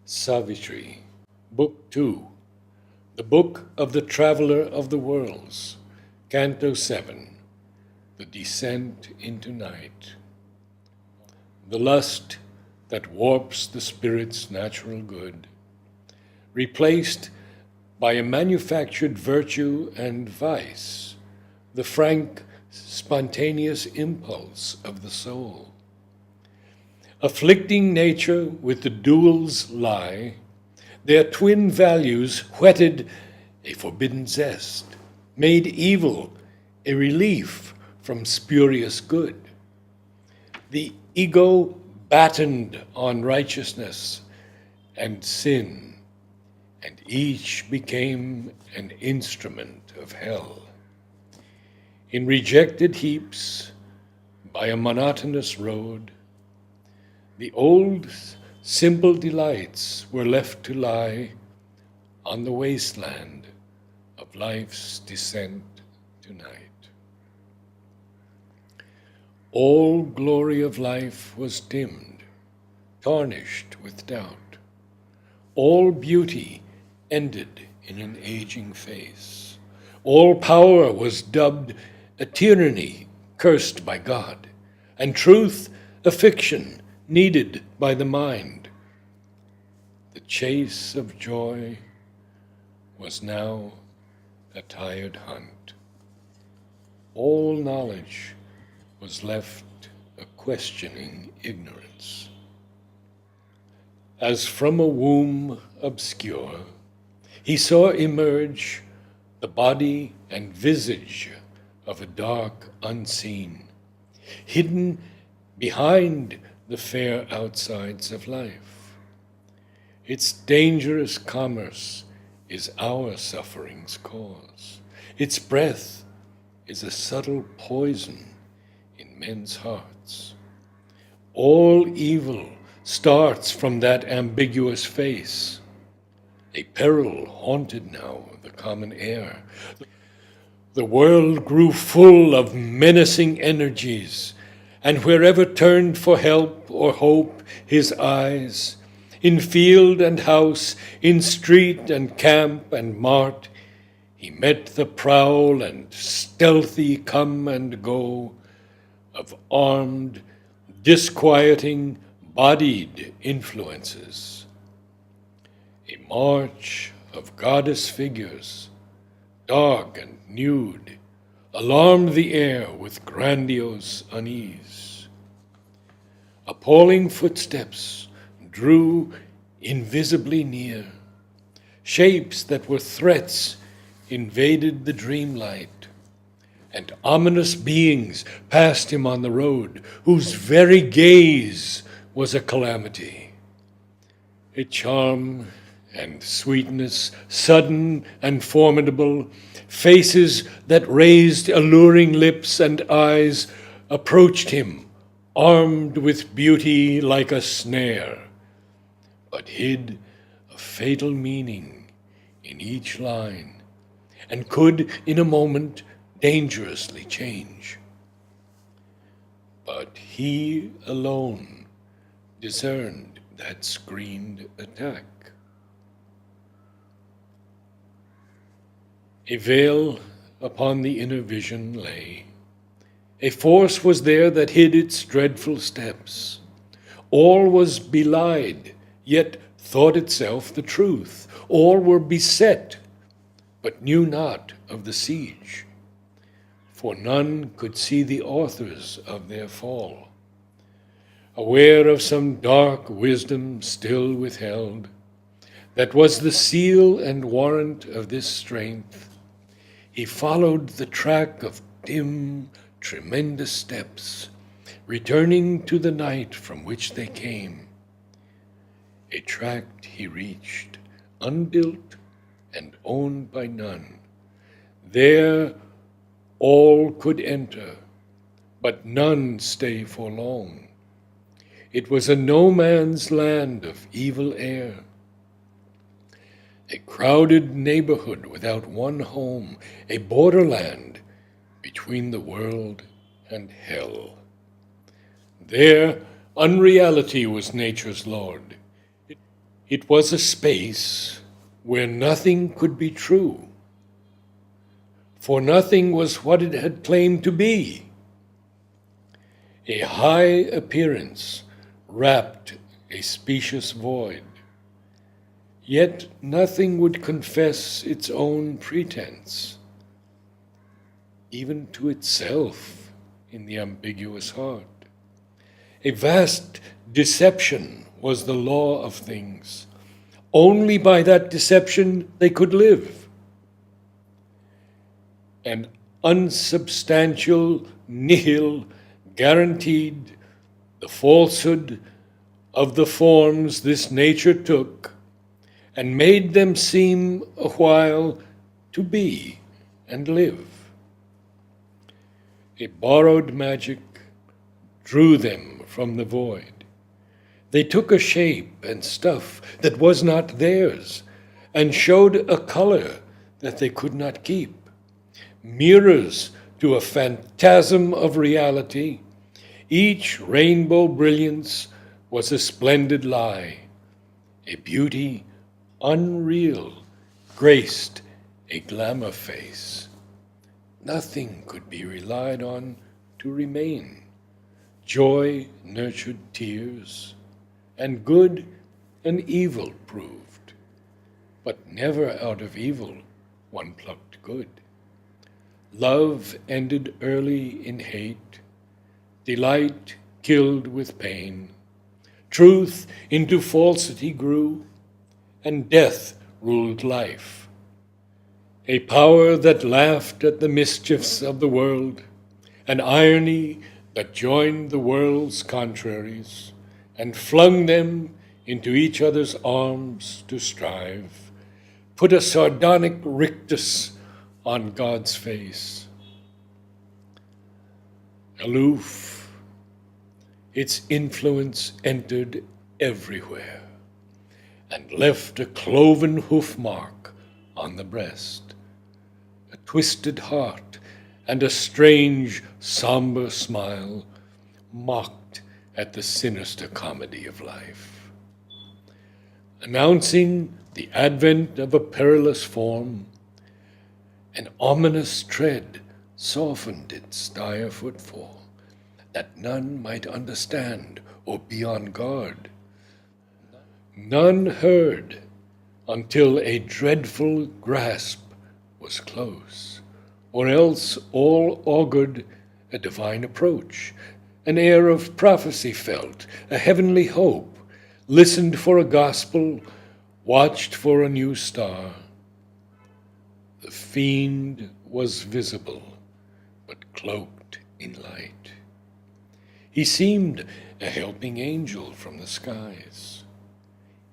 Savitri, Book 2, The Book of the Traveler of the Worlds, Canto 7, The Descent into Night. The lust that warps the spirit's natural good, replaced by a manufactured virtue and vice, the frank, spontaneous impulse of the soul. Afflicting nature with the dual's lie, their twin values whetted a forbidden zest, made evil a relief from spurious good. The ego battened on righteousness and sin, and each became an instrument of hell. In rejected heaps, by a monotonous road, the old simple delights were left to lie on the wasteland of life's descent to night. All glory of life was dimmed, tarnished with doubt. All beauty ended in an aging face. All power was dubbed a tyranny cursed by God, and truth a fiction needed by the mind. The chase of joy was now a tired hunt. All knowledge was left a questioning ignorance. As from a womb obscure, he saw emerge the body and visage of a dark unseen, hidden behind the fair outsides of life. Its dangerous commerce is our suffering's cause. Its breath is a subtle poison in men's hearts. All evil starts from that ambiguous face. A peril haunted now the common air. The world grew full of menacing energies, and wherever turned for help or hope his eyes, in field and house, in street and camp and mart, he met the prowl and stealthy come and go of armed, disquieting, bodied influences. A march of goddess figures, dark and nude, alarmed the air with grandiose unease. Appalling footsteps drew invisibly near. Shapes that were threats invaded the dreamlight, and ominous beings passed him on the road, whose very gaze was a calamity. A charm and sweetness, sudden and formidable, faces that raised alluring lips and eyes, approached him, armed with beauty like a snare, but hid a fatal meaning in each line, and could in a moment dangerously change. But he alone discerned that screened attack. A veil upon the inner vision lay. A force was there that hid its dreadful steps. All was belied, yet thought itself the truth. All were beset, but knew not of the siege. For none could see the authors of their fall. Aware of some dark wisdom still withheld, that was the seal and warrant of this strength, he followed the track of dim, tremendous steps, returning to the night from which they came. A tract he reached, unbuilt and owned by none. There all could enter, but none stay for long. It was a no man's land of evil air, a crowded neighborhood without one home, a borderland between the world and hell. There, unreality was nature's lord. It was a space where nothing could be true, for nothing was what it had claimed to be. A high appearance wrapped a specious void, yet nothing would confess its own pretense, even to itself in the ambiguous heart. A vast deception was the law of things. Only by that deception they could live. An unsubstantial nihil guaranteed the falsehood of the forms this nature took and made them seem a while to be and live. A borrowed magic drew them from the void. They took a shape and stuff that was not theirs, and showed a color that they could not keep. Mirrors to a phantasm of reality, each rainbow brilliance was a splendid lie. A beauty unreal graced a glamour face. Nothing could be relied on to remain. Joy nurtured tears, and good and evil proved. But never out of evil one plucked good. Love ended early in hate, delight killed with pain. Truth into falsity grew, and death ruled life. A power that laughed at the mischiefs of the world, an irony that joined the world's contraries, and flung them into each other's arms to strive, put a sardonic rictus on God's face. Aloof, its influence entered everywhere, and left a cloven hoof mark on the breast, a twisted heart, and a strange, somber smile mocked at the sinister comedy of life. Announcing the advent of a perilous form, an ominous tread softened its dire footfall, that none might understand or be on guard. None heard until a dreadful grasp was close, or else all augured a divine approach, an air of prophecy felt, a heavenly hope, listened for a gospel, watched for a new star. The fiend was visible, but cloaked in light. He seemed a helping angel from the skies.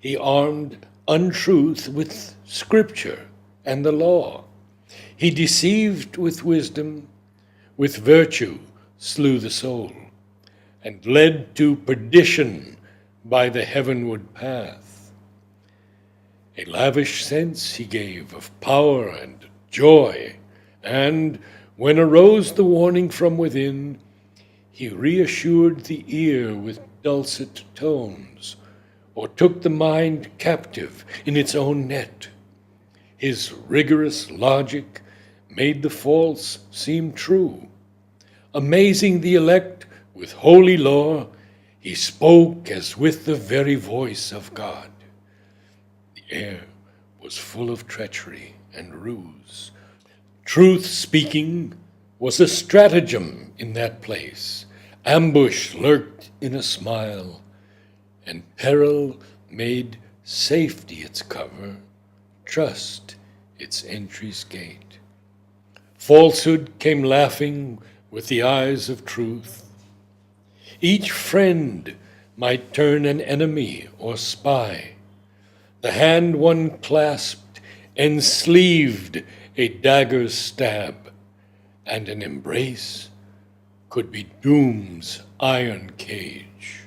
He armed untruth with scripture and the law. He deceived with wisdom, with virtue slew the soul, and led to perdition by the heavenward path. A lavish sense he gave of power and joy, and when arose the warning from within, he reassured the ear with dulcet tones, or took the mind captive in its own net. His rigorous logic made the false seem true. Amazing the elect with holy law, he spoke as with the very voice of God. The air was full of treachery and ruse. Truth speaking was a stratagem in that place. Ambush lurked in a smile, and peril made safety its cover, trust its entry's gate. Falsehood came laughing with the eyes of truth. Each friend might turn an enemy or spy. The hand one clasped ensleeved a dagger's stab, and an embrace could be doom's iron cage.